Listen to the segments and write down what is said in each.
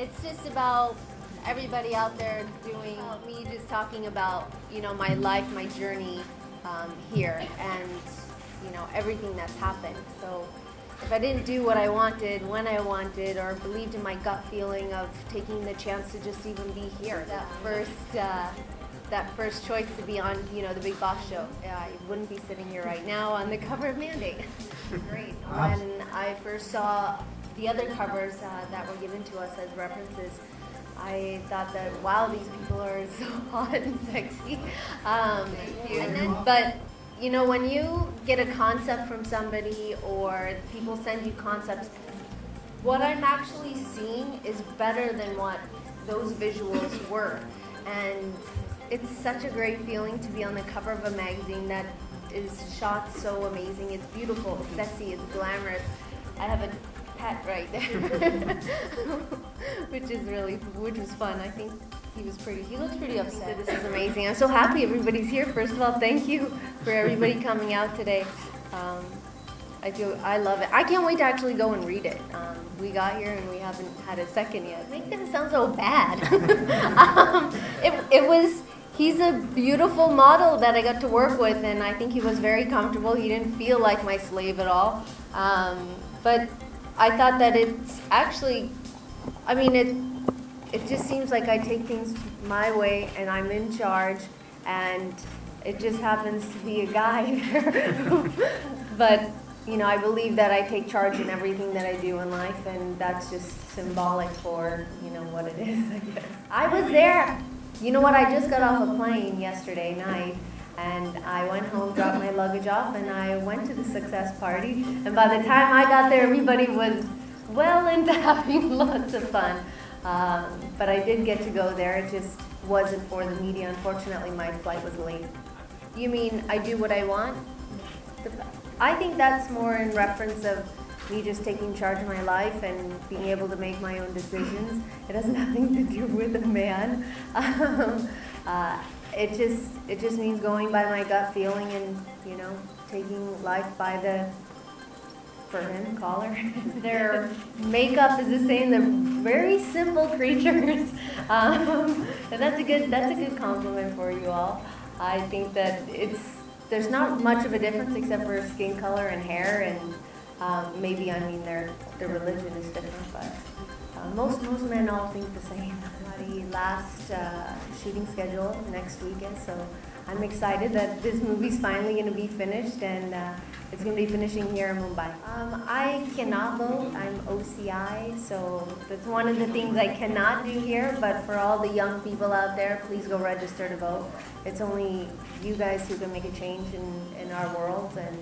It's just about everybody out there doing me just talking about, my life, my journey here, and, everything that's happened. So if I didn't do what I wanted, when I wanted, or believed in my gut feeling of taking the chance to just even be here, that first choice to be on, the Big Boss show, I wouldn't be sitting here right now on the cover of Mandate. Great. When I first saw the other covers that were given to us as references, I thought that, wow, these people are so hot and sexy. But when you get a concept from somebody or people send you concepts, what I'm actually seeing is better than what those visuals were. And it's such a great feeling to be on the cover of a magazine that is shot so amazing. It's beautiful, it's sexy, it's glamorous. I have a pet right there, which was fun. I think he looks pretty upset. This is amazing. I'm so happy everybody's here. First of all, thank you for everybody coming out today. I love it. I can't wait to actually go and read it. We got here and we haven't had a second yet. Make that sound so bad. He's a beautiful model that I got to work with, and I think he was very comfortable. He didn't feel like my slave at all. But I thought that it's actually, it just seems like I take things my way and I'm in charge, and it just happens to be a guy there. But, I believe that I take charge in everything that I do in life, and that's just symbolic for, what it is, I guess. I was there. You know what, I just got off a plane yesterday night, and I went home, dropped my luggage off, and I went to the success party. And by the time I got there, everybody was well into having lots of fun. But I did get to go there. It just wasn't for the media. Unfortunately, my flight was late. You mean I do what I want? I think that's more in reference of me just taking charge of my life and being able to make my own decisions. It has nothing to do with a man. It just means going by my gut feeling and, taking life by the, for him, collar. Their makeup is the same. They're very simple creatures. And that's a good compliment for you all. I think that there's not much of a difference except for skin color and hair, and maybe their religion is different, but most men all think the same. The last shooting schedule next weekend, so I'm excited that this movie's finally going to be finished, and it's going to be finishing here in Mumbai. I cannot vote. I'm OCI, so that's one of the things I cannot do here, but for all the young people out there, please go register to vote. It's only you guys who can make a change in our world, and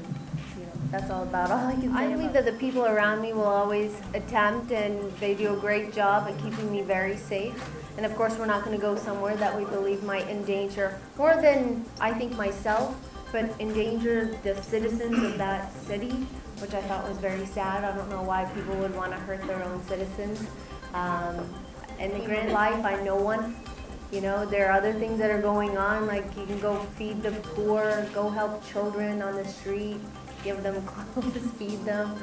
that's all I can say. I believe that the people around me will always attempt, and they do a great job at keeping me very safe. And of course, we're not going to go somewhere that we believe might endanger, more than I think myself, but endanger the citizens of that city, which I thought was very sad. I don't know why people would want to hurt their own citizens. In the grand life, I know one. There are other things that are going on, like you can go feed the poor, go help children on the street, give them clothes, feed them,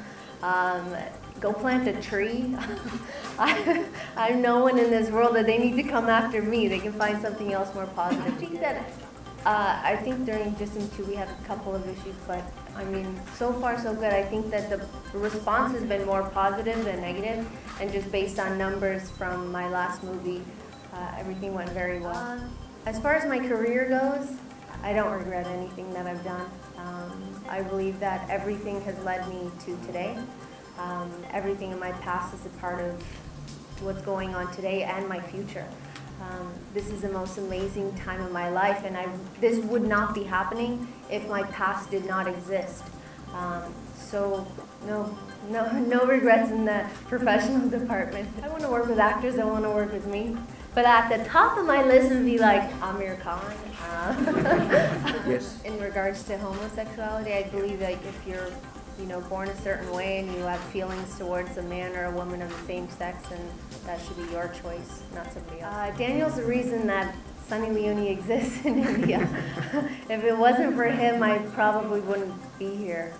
go plant a tree. I'm no one in this world that they need to come after me. They can find something else more positive. I think during Distant 2 we had a couple of issues, but so far so good. I think that the response has been more positive than negative, and just based on numbers from my last movie, everything went very well. As far as my career goes, I don't regret anything that I've done. I believe that everything has led me to today. Everything in my past is a part of what's going on today and my future. This is the most amazing time of my life, and this would not be happening if my past did not exist. So no regrets in the professional department. I want to work with actors that want to work with me. But at the top of my list would be like Amir Khan. Yes. In regards to homosexuality, I believe if you're born a certain way and you have feelings towards a man or a woman of the same sex, and that should be your choice, not somebody else. Daniel's the reason that Sunny Leone exists in India. If it wasn't for him, I probably wouldn't be here.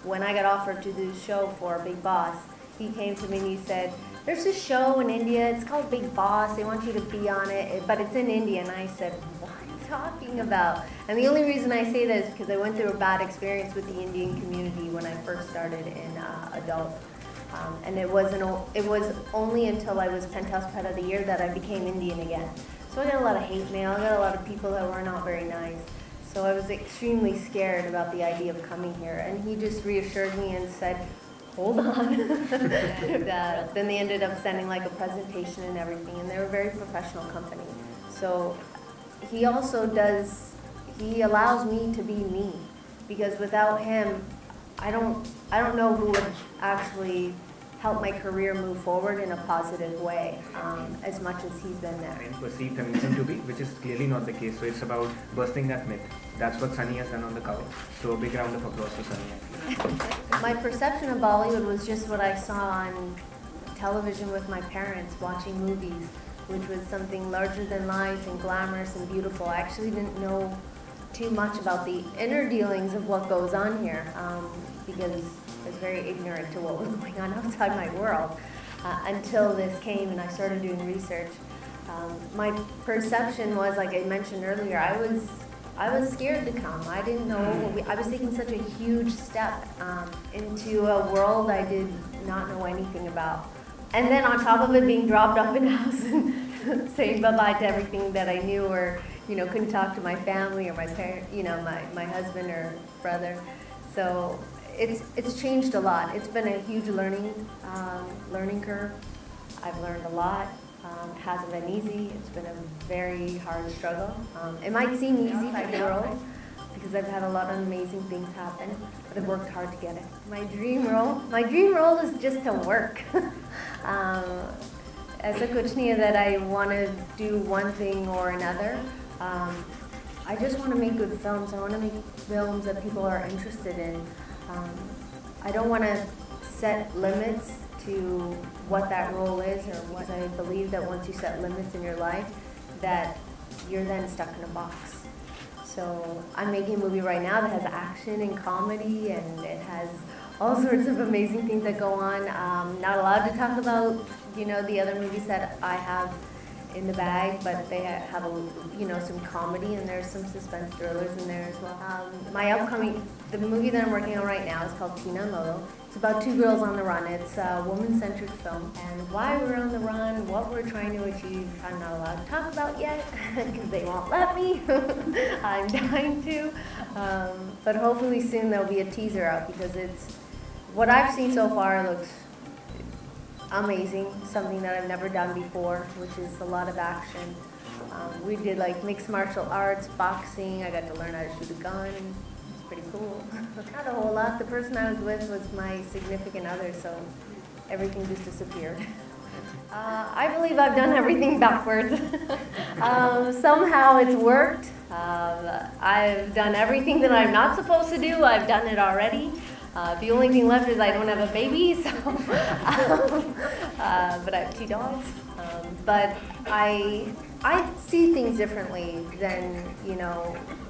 When I got offered to do the show for Big Boss, he came to me and he said, there's a show in India, it's called Big Boss, they want you to be on it, but it's in India. And I said, what are you talking about? And the only reason I say that is because I went through a bad experience with the Indian community when I first started in adult. And it was only until I was Penthouse Pet of the Year that I became Indian again. So I got a lot of hate mail, I got a lot of people that were not very nice. So I was extremely scared about the idea of coming here. And he just reassured me and said, hold on. Then they ended up sending like a presentation and everything, and they're a very professional company. So he also he allows me to be me, because without him, I don't know who would actually help my career move forward in a positive way, as much as he's been there. And perceived feminism to be, which is clearly not the case. So it's about busting that myth. That's what Sunny has done on the cover. So a big round of applause for Sunny. My perception of Bollywood was just what I saw on television with my parents watching movies, which was something larger than life and glamorous and beautiful. I actually didn't know too much about the inner dealings of what goes on here, because I was very ignorant to what was going on outside my world until this came and I started doing research. My perception was, like I mentioned earlier, I was scared to come. I didn't know. I was taking such a huge step into a world I did not know anything about. And then on top of it, being dropped off in a house and saying bye-bye to everything that I knew, or couldn't talk to my family or my parent, my husband or brother. So it's changed a lot. It's been a huge learning curve. I've learned a lot. It hasn't been easy. It's been a very hard struggle. It might seem easy by the world because I've had a lot of amazing things happen, but I've worked hard to get it. My dream role is just to work. As a kuchniya that I want to do one thing or another. I just want to make good films. I want to make films that people are interested in. I don't want to set limits to what that role is, or what I believe that once you set limits in your life, that you're then stuck in a box. So I'm making a movie right now that has action and comedy, and it has all sorts of amazing things that go on. Not allowed to talk about, the other movies that I have in the bag, but they have some comedy, and there's some suspense thrillers in there as well. The movie that I'm working on right now is called Tina and Lolo. It's about two girls on the run. It's a woman-centric film, and why we're on the run, what we're trying to achieve, I'm not allowed to talk about yet because they won't let me. I'm dying to, but hopefully soon there'll be a teaser out, because what I've seen so far looks amazing, something that I've never done before, which is a lot of action. We did like mixed martial arts, boxing. I got to learn how to shoot a gun. It's pretty cool. Not a whole lot. The person I was with was my significant other, so everything just disappeared. I believe I've done everything backwards. Somehow it's worked. I've done everything that I'm not supposed to do. I've done it already. The only thing left is I don't have a baby, so but I have 2 dogs. But I see things differently than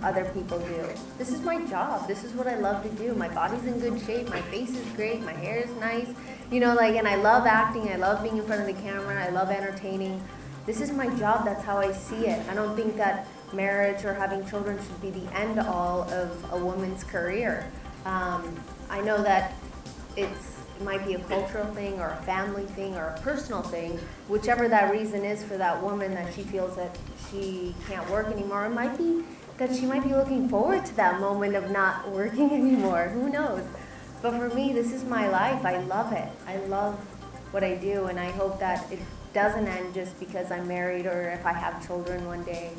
other people do. This is my job. This is what I love to do. My body's in good shape. My face is great. My hair is nice. And I love acting. I love being in front of the camera. I love entertaining. This is my job. That's how I see it. I don't think that marriage or having children should be the end all of a woman's career. I know that it might be a cultural thing or a family thing or a personal thing, whichever that reason is for that woman, that she feels that she can't work anymore. It might be that she might be looking forward to that moment of not working anymore. Who knows? But for me, this is my life. I love it. I love what I do, and I hope that it doesn't end just because I'm married, or if I have children one day.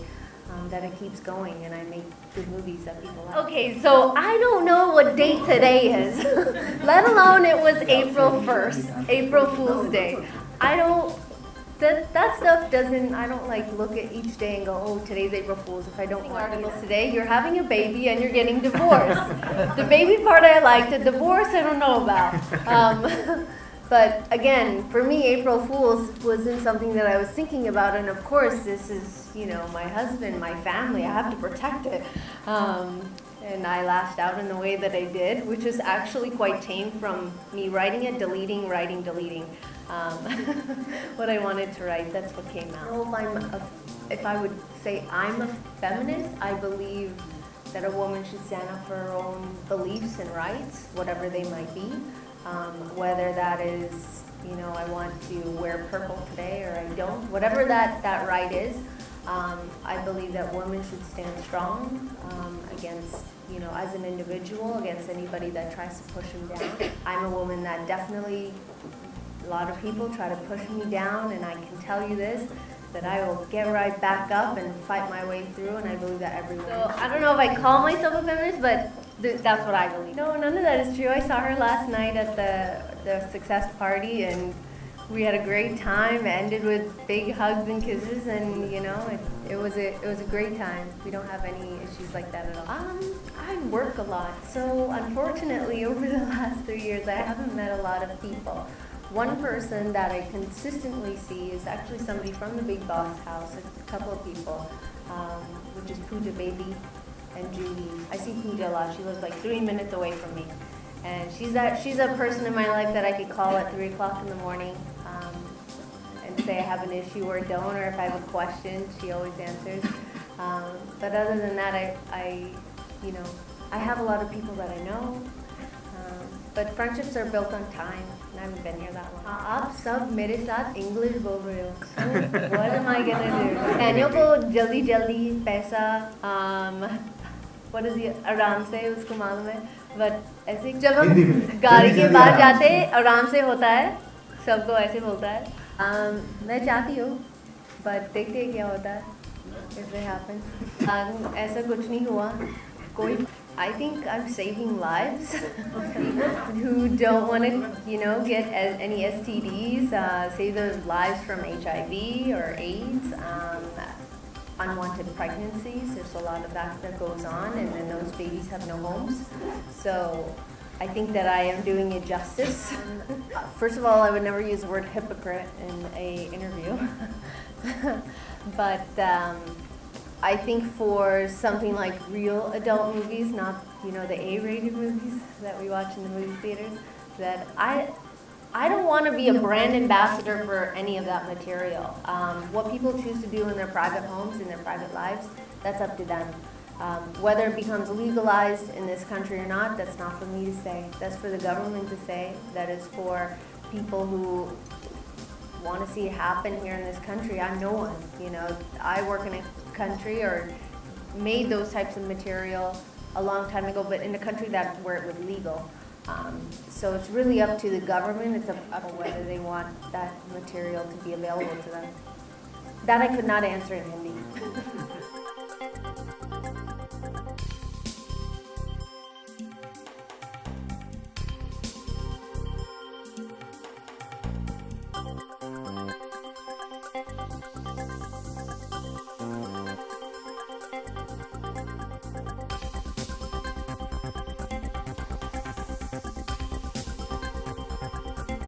That it keeps going and I make good movies that people like. Okay, so I don't know what date today is, let alone it was April 1st, April Fool's Day. That stuff doesn't, I don't look at each day and go, oh, today's April Fool's. If I don't want articles today, you're having a baby and you're getting divorced. The baby part I like, the divorce I don't know about. But again, for me, April Fool's wasn't something that I was thinking about, and of course, this is, my husband, my family. I have to protect it. and I lashed out in the way that I did, which is actually quite tame from me writing it, deleting, writing, deleting. What I wanted to write, that's what came out. If I would say I'm a feminist, I believe that a woman should stand up for her own beliefs and rights, whatever they might be. Whether that is, I want to wear purple today or I don't, whatever that right is, I believe that women should stand strong against, as an individual, against anybody that tries to push them down. I'm a woman that definitely, a lot of people try to push me down, and I can tell you this, that I will get right back up and fight my way through, and I believe that everyone. So I don't know if I call myself a feminist, but that's what I believe. No, none of that is true. I saw her last night at the success party, and we had a great time. It ended with big hugs and kisses, and it was a great time. We don't have any issues like that at all. I work a lot, so unfortunately, over the last 3 years, I haven't met a lot of people. One person that I consistently see is actually somebody from the Big Boss house, a couple of people, which is Pooja Baby and Judy. I see Pooja a lot. She lives like 3 minutes away from me. And she's a person in my life that I could call at 3 o'clock in the morning and say I have an issue or don't, or if I have a question, she always answers. But other than that, I have a lot of people that I know. But friendships are built on time, and I haven't been here that long. आप सब मेरे साथ English बोल रहे हो. So what am I gonna do? Daniel को जल्दी पैसा, what is it? आराम से उसको मालूम है. But ऐसे जब हम गाड़ी के बाहर जाते आराम से होता है, सबको ऐसे बोलता है. मैं चाहती हूँ, but देखते हैं क्या होता है. If it happens. ऐसा कुछ नहीं हुआ. कोई. I think I'm saving lives who don't want to, get any STDs, save those lives from HIV or AIDS, unwanted pregnancies. There's a lot of that goes on, and then those babies have no homes. So I think that I am doing it justice. First of all, I would never use the word hypocrite in an interview. But I think for something like real adult movies, not the A-rated movies that we watch in the movie theaters, that I don't want to be a brand ambassador for any of that material. What people choose to do in their private homes, in their private lives, that's up to them. Whether it becomes legalized in this country or not, that's not for me to say. That's for the government to say. That is for people who want to see it happen here in this country. I'm no one. I work in a country or made those types of material a long time ago, but in a country where it was legal. So it's really up to the government. It's up to whether they want that material to be available to them. That I could not answer in Hindi.